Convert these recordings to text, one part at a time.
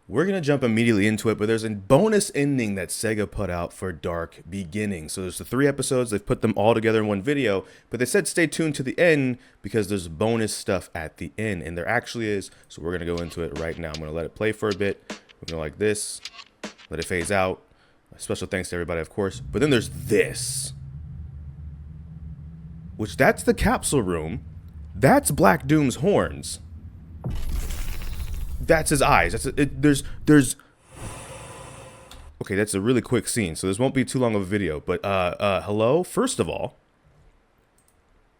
We're going to jump immediately into it, but there's a bonus ending that Sega put out for Dark Beginning. So there's the 3 episodes. They've put them all together in one video, but they said stay tuned to the end because there's bonus stuff at the end, and there actually is. So we're going to go into it right now. I'm going to let it play for a bit. We're going to like this, let it phase out. Special thanks to everybody, of course. But then there's this, which that's the capsule room. That's Black Doom's horns. That's his eyes. There's okay, that's a really quick scene, so this won't be too long of a video. But hello. First of all,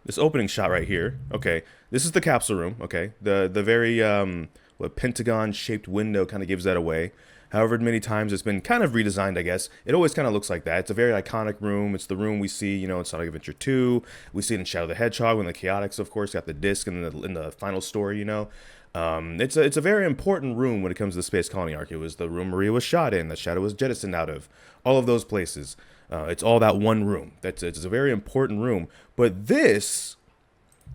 this opening shot right here. Okay, this is the capsule room. Okay, the very what pentagon shaped window kind of gives that away. However, many times it's been kind of redesigned, I guess. It always kind of looks like that. It's a very iconic room. It's the room we see, in Sonic Adventure 2. We see it in Shadow the Hedgehog when the Chaotix, of course, got the disc in the final story, It's a very important room when it comes to the Space Colony arc. It was the room Maria was shot in, that Shadow was jettisoned out of. All of those places. It's all that one room. It's a very important room. But this,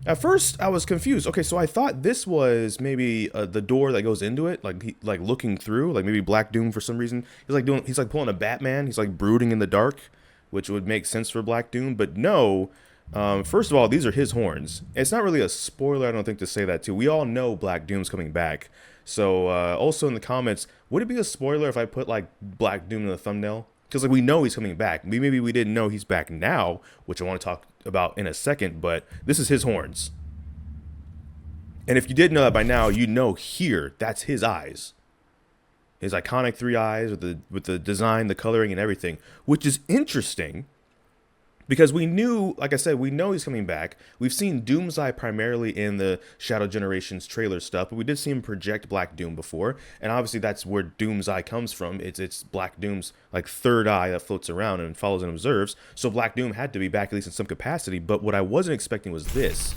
at first I was confused. Okay, so I thought this was maybe the door that goes into it, like looking through, like maybe Black Doom for some reason. He's like pulling a Batman. He's like brooding in the dark, which would make sense for Black Doom. But no. First of all, these are his horns. It's not really a spoiler, I don't think, to say that too. We all know Black Doom's coming back. So also in the comments, would it be a spoiler if I put like Black Doom in the thumbnail? Because like we know he's coming back. Maybe we didn't know he's back now, which I want to talk about in a second. But this is his horns. And if you didn't know that by now, you know here that's his eyes. His iconic 3 eyes with the design, the coloring, and everything, which is interesting. Because we knew, like I said, we know he's coming back. We've seen Doom's Eye primarily in the Shadow Generations trailer stuff, but we did see him project Black Doom before, and obviously that's where Doom's Eye comes from. It's Black Doom's like third eye that floats around and follows and observes. So Black Doom had to be back at least in some capacity. But what I wasn't expecting was this.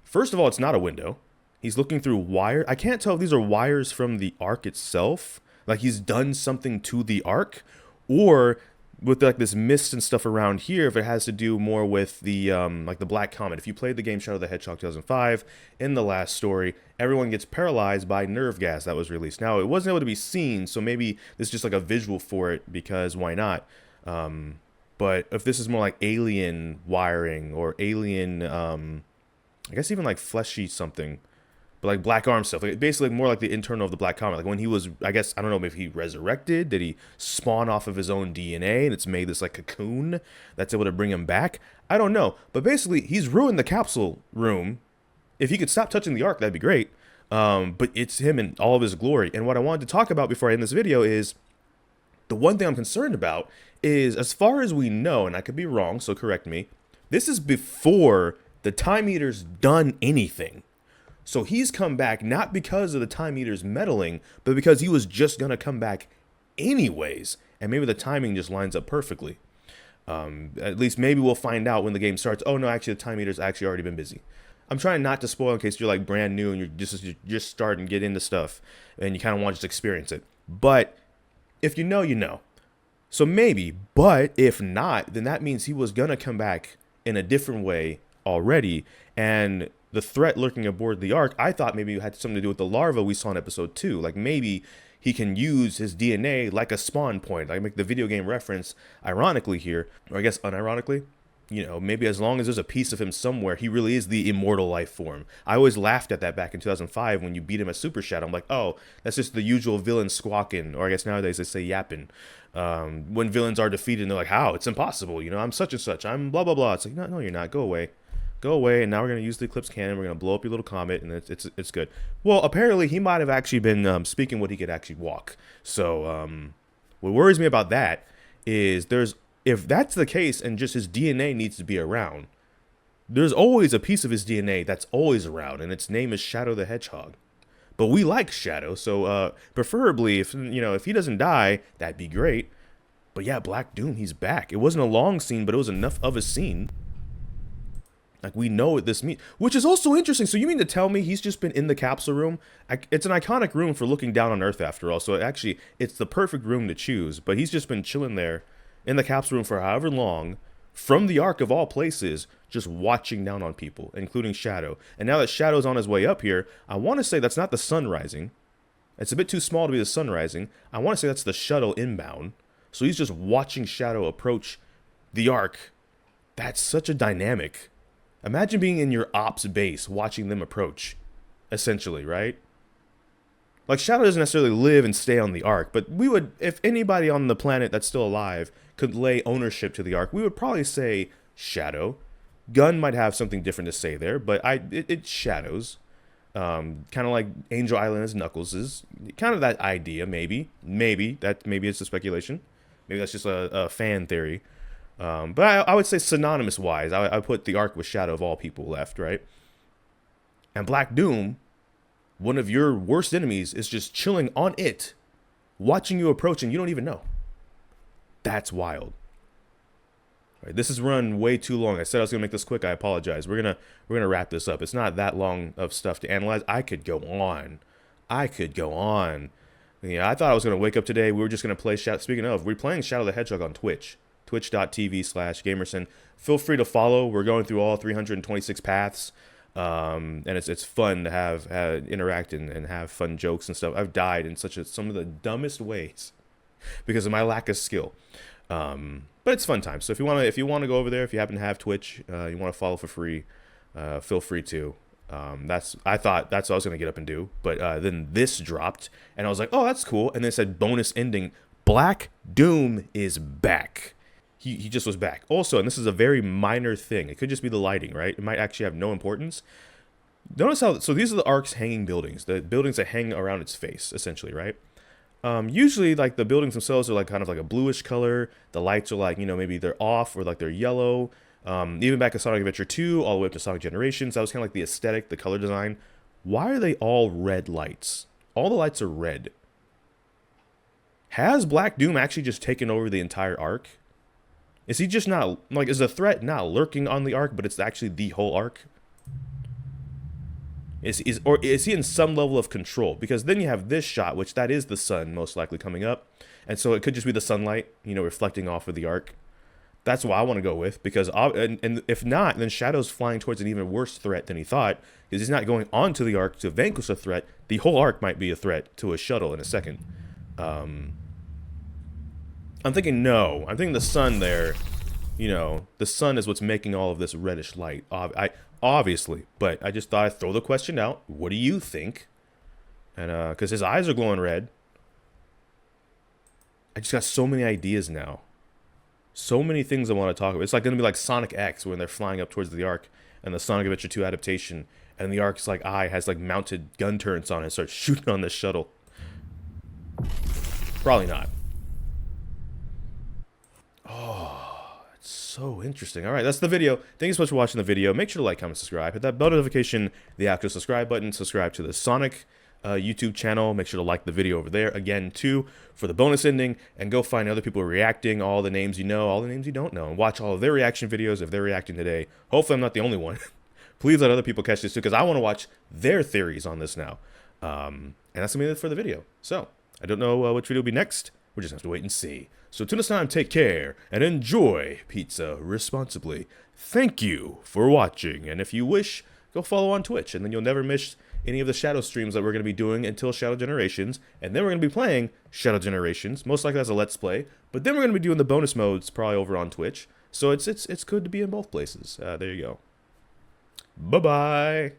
First of all, it's not a window. He's looking through wire. I can't tell if these are wires from the arc itself, like he's done something to the arc, or with like this mist and stuff around here, if it has to do more with the like the Black Comet. If you played the game Shadow the Hedgehog 2005, in the last story, everyone gets paralyzed by nerve gas that was released. Now, it wasn't able to be seen, so maybe this is just like a visual for it, because why not? But if this is more like alien wiring or alien, I guess even like fleshy something, but like Black Arm stuff, like basically more like the internal of the Black Comet. Like when he was, I guess, I don't know if he resurrected, did he spawn off of his own DNA and it's made this like cocoon that's able to bring him back? I don't know. But basically, he's ruined the capsule room. If he could stop touching the arc, that'd be great. But it's him in all of his glory. And what I wanted to talk about before I end this video is the one thing I'm concerned about is, as far as we know, and I could be wrong, so correct me, this is before the Time Eater's done anything. So he's come back not because of the Time Eater's meddling, but because he was just going to come back anyways. And maybe the timing just lines up perfectly. At least maybe we'll find out when the game starts. Oh, no, actually, the Time Eater's actually already been busy. I'm trying not to spoil in case you're like brand new and you're just starting to get into stuff and you kind of want to just experience it. But if you know, you know. So maybe, but if not, then that means he was going to come back in a different way already. And the threat lurking aboard the Ark, I thought maybe it had something to do with the larva we saw in episode 2. Like maybe he can use his DNA like a spawn point. I make the video game reference ironically here, or I guess unironically. Maybe as long as there's a piece of him somewhere, he really is the immortal life form. I always laughed at that back in 2005 when you beat him at Super Shadow. I'm like, oh, that's just the usual villain squawking, or I guess nowadays they say yapping. When villains are defeated, and they're like, how? It's impossible. I'm such and such. I'm blah, blah, blah. It's like, no, you're not. Go away. Go away, and now we're going to use the Eclipse Cannon. We're going to blow up your little comet, and it's good. Well, apparently he might have actually been speaking what he could actually walk. So what worries me about that is if that's the case and just his DNA needs to be around, there's always a piece of his DNA that's always around, and its name is Shadow the Hedgehog. But we like Shadow, so preferably if he doesn't die, that'd be great. But yeah, Black Doom, he's back. It wasn't a long scene, but it was enough of a scene. Like, we know what this means, which is also interesting. So you mean to tell me he's just been in the capsule room? It's an iconic room for looking down on Earth, after all. So it's the perfect room to choose. But he's just been chilling there in the capsule room for however long, from the Ark of all places, just watching down on people, including Shadow. And now that Shadow's on his way up here, I want to say that's not the sun rising. It's a bit too small to be the sun rising. I want to say that's the shuttle inbound. So he's just watching shadow approach the arc. That's such a dynamic. Imagine being in your ops base watching them approach, essentially, right? Like, Shadow doesn't necessarily live and stay on the arc, but we would, if anybody on the planet that's still alive could lay ownership to the arc, we would probably say Shadow. Gun might have something different to say there, but it shadows. Kind of like Angel Island is Knuckles' kind of that idea, maybe it's a speculation, maybe that's just a fan theory, but I would say synonymous wise, I put the arc with Shadow of all people left, right? And Black Doom, one of your worst enemies, is just chilling on it, watching you approach, and you don't even know. That's wild. Right, this has run way too long. I said I was gonna make this quick. I apologize. We're gonna wrap this up. It's not that long of stuff to analyze. I could go on. Yeah, I thought I was gonna wake up today. We were just gonna play Shadow. Speaking of, we're playing Shadow the Hedgehog on Twitch. Twitch.tv/Gamrison. Feel free to follow. We're going through all 326 paths. And it's fun to have interact and have fun jokes and stuff. I've died in some of the dumbest ways because of my lack of skill. But it's fun time. So if you want to go over there, if you happen to have Twitch, you want to follow for free, feel free to. I thought that's what I was gonna get up and do, but then this dropped, and I was like, oh, that's cool. And then it said bonus ending. Black Doom is back. He just was back. Also, and this is a very minor thing. It could just be the lighting, right? It might actually have no importance. Notice how, so these are the arc's hanging buildings, the buildings that hang around its face, essentially, right? Usually, like, the buildings themselves are like kind of like a bluish color. The lights are like, you know, maybe they're off or like they're yellow. Even back in Sonic Adventure 2, all the way up to Sonic Generations, that was kind of like the aesthetic, the color design. Why are they all red lights? All the lights are red. Has Black Doom actually just taken over the entire arc? Is he just not, like, is the threat not lurking on the arc, but it's actually the whole arc? Or is he in some level of control? Because then you have this shot, which that is the sun most likely coming up. And so it could just be the sunlight, you know, reflecting off of the arc. That's what I want to go with, because, and if not, then Shadow's flying towards an even worse threat than he thought, because he's not going onto the arc to vanquish a threat. The whole arc might be a threat to a shuttle in a second. I'm thinking no. I'm thinking the sun there, you know, the sun is what's making all of this reddish light. Obviously, but I just thought I'd throw the question out. What do you think? And because his eyes are glowing red. I just got so many ideas now. So many things I want to talk about. It's like going to be like Sonic X when they're flying up towards the arc and the Sonic Adventure 2 adaptation, and the arc's like eye has like mounted gun turrets on it and starts shooting on this shuttle. Probably not. Oh, it's so interesting. All right, that's the video. Thank you so much for watching the video. Make sure to like, comment, subscribe. Hit that bell notification, the actual subscribe button. Subscribe to the Sonic YouTube channel. Make sure to like the video over there again too for the bonus ending, and go find other people reacting, all the names you know, all the names you don't know, and watch all of their reaction videos if they're reacting today. Hopefully I'm not the only one. Please let other people catch this too, because I want to watch their theories on this now. And that's gonna be it for the video. So I don't know which video will be next. We're just gonna have to wait and see. So until next time, take care and enjoy pizza responsibly. Thank you for watching, and if you wish, go follow on Twitch, and then you'll never miss any of the Shadow streams that we're going to be doing until Shadow Generations, and then we're going to be playing Shadow Generations, most likely as a Let's Play, but then we're going to be doing the bonus modes probably over on Twitch, so it's good to be in both places. There you go. Bye-bye!